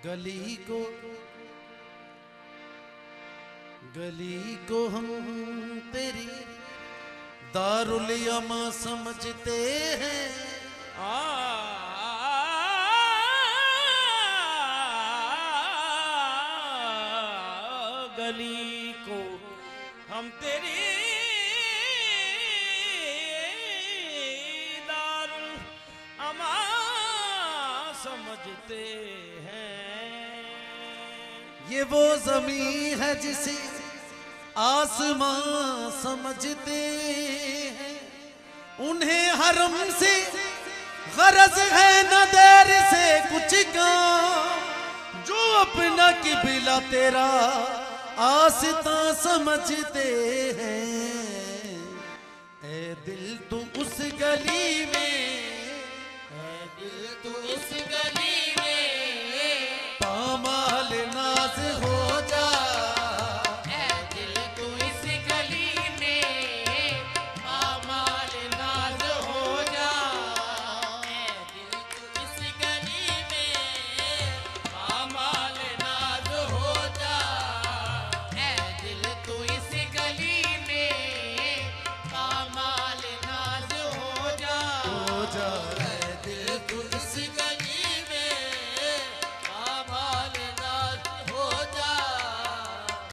गली को हम तेरी दारुल यमा समझते हैं। गली को हम तेरी दारुल अमा समझते हैं। ये वो ज़मीं है जिसे आसमां समझते हैं। उन्हें हरम से गरज है न देर से कुछ काम, जो अपना किबला तेरा आस्था समझते हैं। ए दिल तू उस गली में, ए दिल तू उस